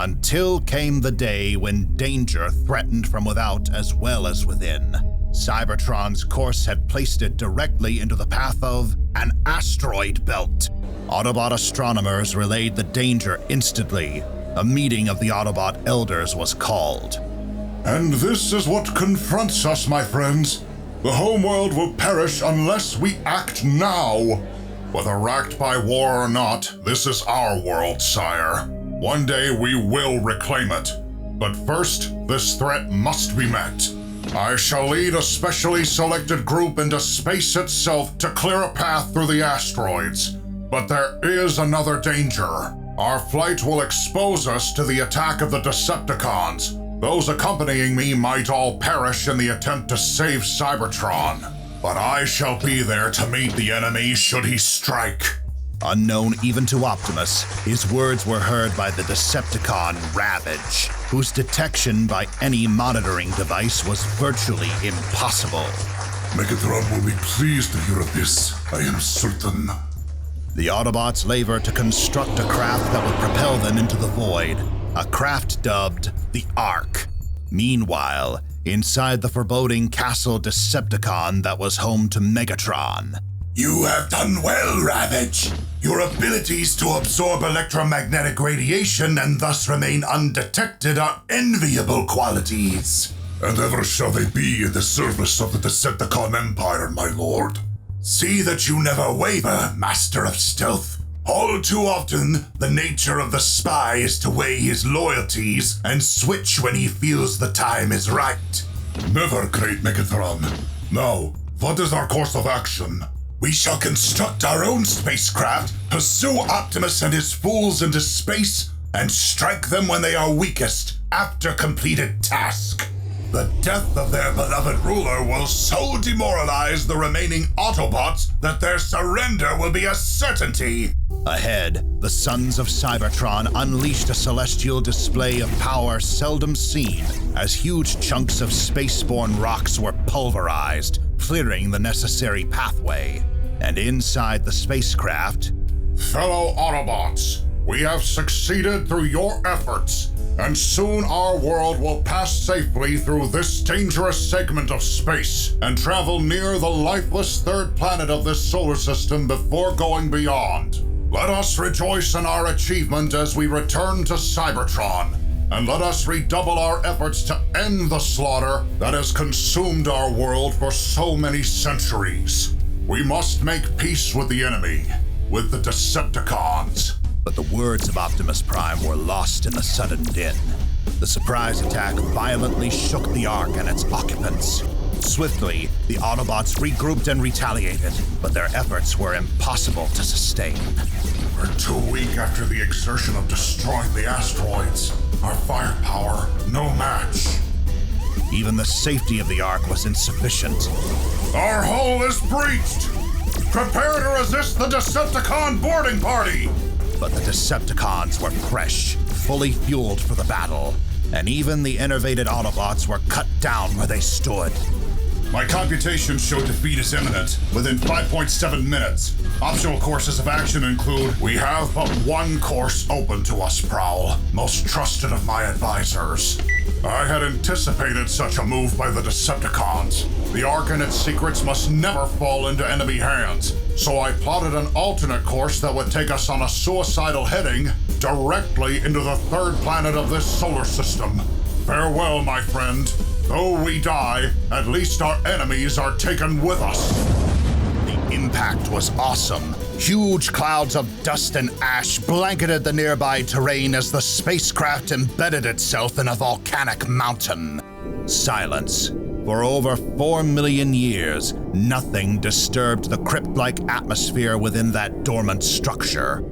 until came the day when danger threatened from without as well as within. Cybertron's course had placed it directly into the path of an asteroid belt. Autobot astronomers relayed the danger instantly. A meeting of the Autobot elders was called. And this is what confronts us, my friends. The homeworld will perish unless we act now. Whether racked by war or not, this is our world, sire. One day we will reclaim it. But first, this threat must be met. I shall lead a specially selected group into space itself to clear a path through the asteroids. But there is another danger. Our flight will expose us to the attack of the Decepticons. Those accompanying me might all perish in the attempt to save Cybertron. But I shall be there to meet the enemy should he strike. Unknown even to Optimus, his words were heard by the Decepticon Ravage, whose detection by any monitoring device was virtually impossible. Megatron will be pleased to hear of this, I am certain. The Autobots labor to construct a craft that would propel them into the void, a craft dubbed the Ark. Meanwhile, inside the foreboding castle Decepticon that was home to Megatron. You have done well, Ravage. Your abilities to absorb electromagnetic radiation and thus remain undetected are enviable qualities. And ever shall they be in the service of the Decepticon Empire, my lord. See that you never waver, Master of Stealth. All too often, the nature of the spy is to weigh his loyalties and switch when he feels the time is right. Never, great Megatron. Now, what is our course of action? We shall construct our own spacecraft, pursue Optimus and his fools into space, and strike them when they are weakest, after completed task. The death of their beloved ruler will so demoralize the remaining Autobots that their surrender will be a certainty. Ahead, the sons of Cybertron unleashed a celestial display of power seldom seen as huge chunks of spaceborne rocks were pulverized, clearing the necessary pathway. And inside the spacecraft, fellow Autobots, we have succeeded through your efforts. And soon our world will pass safely through this dangerous segment of space and travel near the lifeless third planet of this solar system before going beyond. Let us rejoice in our achievement as we return to Cybertron, and let us redouble our efforts to end the slaughter that has consumed our world for so many centuries. We must make peace with the enemy, with the Decepticons. But the words of Optimus Prime were lost in the sudden din. The surprise attack violently shook the Ark and its occupants. Swiftly, the Autobots regrouped and retaliated, but their efforts were impossible to sustain. We're too weak after the exertion of destroying the asteroids. Our firepower, no match. Even the safety of the Ark was insufficient. Our hull is breached! Prepare to resist the Decepticon boarding party! But the Decepticons were fresh, fully fueled for the battle, and even the enervated Autobots were cut down where they stood. My computations show defeat is imminent, within 5.7 minutes. Optional courses of action include, we have but one course open to us, Prowl, most trusted of my advisors. I had anticipated such a move by the Decepticons. The Ark and its secrets must never fall into enemy hands, so I plotted an alternate course that would take us on a suicidal heading directly into the third planet of this solar system. Farewell, my friend. Though we die, at least our enemies are taken with us. The impact was awesome. Huge clouds of dust and ash blanketed the nearby terrain as the spacecraft embedded itself in a volcanic mountain. Silence. For over 4 million years, nothing disturbed the crypt-like atmosphere within that dormant structure.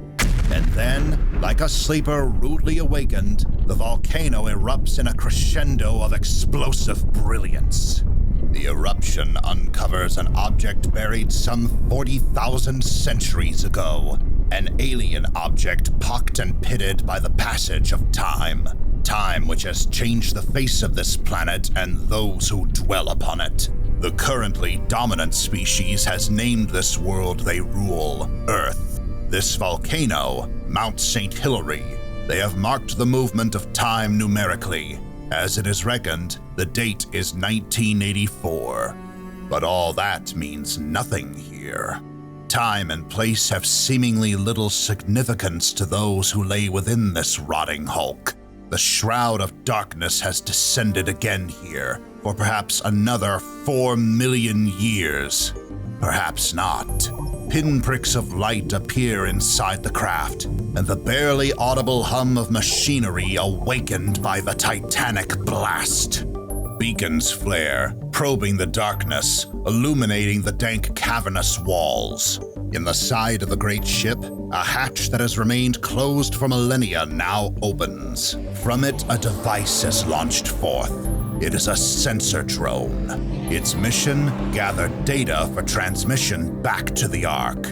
And then, like a sleeper rudely awakened, the volcano erupts in a crescendo of explosive brilliance. The eruption uncovers an object buried some 40,000 centuries ago, an alien object pocked and pitted by the passage of time. Time which has changed the face of this planet and those who dwell upon it. The currently dominant species has named this world they rule Earth. This volcano, Mount St. Hilary, They have marked the movement of time numerically. As it is reckoned, the date is 1984. But all that means nothing here. Time and place have seemingly little significance to those who lay within this rotting hulk. The shroud of darkness has descended again here for perhaps another 4 million years. Perhaps not. Pinpricks of light appear inside the craft, and the barely audible hum of machinery awakened by the titanic blast. Beacons flare, probing the darkness, illuminating the dank cavernous walls. In the side of the great ship, a hatch that has remained closed for millennia now opens. From it, a device is launched forth. It is a sensor drone. Its mission, gather data for transmission back to the Ark.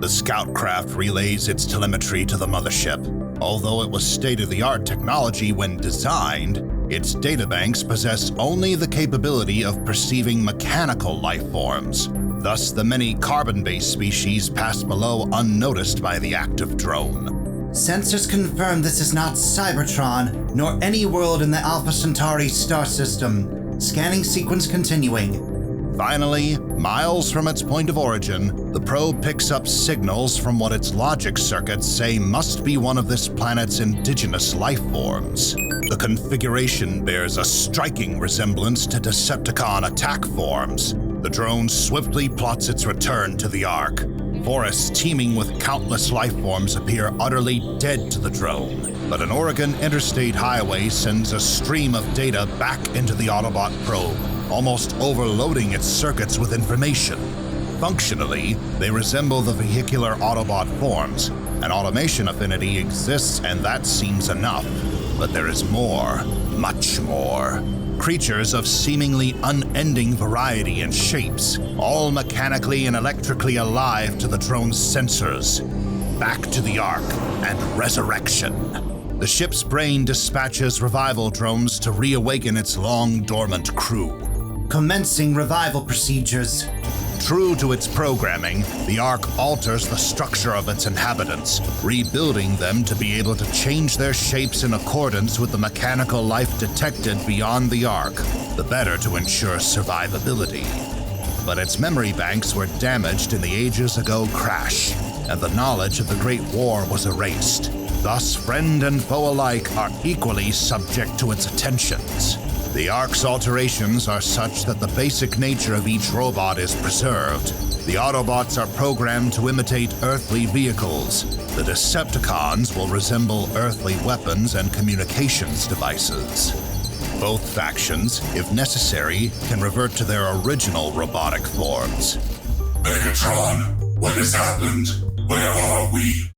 The scout craft relays its telemetry to the mothership. Although it was state-of-the-art technology when designed, its databanks possess only the capability of perceiving mechanical life forms. Thus, the many carbon-based species pass below unnoticed by the active drone. Sensors confirm this is not Cybertron, nor any world in the Alpha Centauri star system. Scanning sequence continuing. Finally, miles from its point of origin, the probe picks up signals from what its logic circuits say must be one of this planet's indigenous life forms. The configuration bears a striking resemblance to Decepticon attack forms. The drone swiftly plots its return to the Ark. Forests teeming with countless life forms appear utterly dead to the drone, but an Oregon interstate highway sends a stream of data back into the Autobot probe, almost overloading its circuits with information. Functionally, they resemble the vehicular Autobot forms. An automation affinity exists, and that seems enough. But there is more, much more. Creatures of seemingly unending variety and shapes, all mechanically and electrically alive to the drone's sensors. Back to the Ark and resurrection. The ship's brain dispatches revival drones to reawaken its long-dormant crew. Commencing revival procedures. True to its programming, the Ark alters the structure of its inhabitants, rebuilding them to be able to change their shapes in accordance with the mechanical life detected beyond the Ark, the better to ensure survivability. But its memory banks were damaged in the ages ago crash, and the knowledge of the Great War was erased. Thus, friend and foe alike are equally subject to its attentions. The Ark's alterations are such that the basic nature of each robot is preserved. The Autobots are programmed to imitate earthly vehicles. The Decepticons will resemble earthly weapons and communications devices. Both factions, if necessary, can revert to their original robotic forms. Megatron, what has happened? Where are we?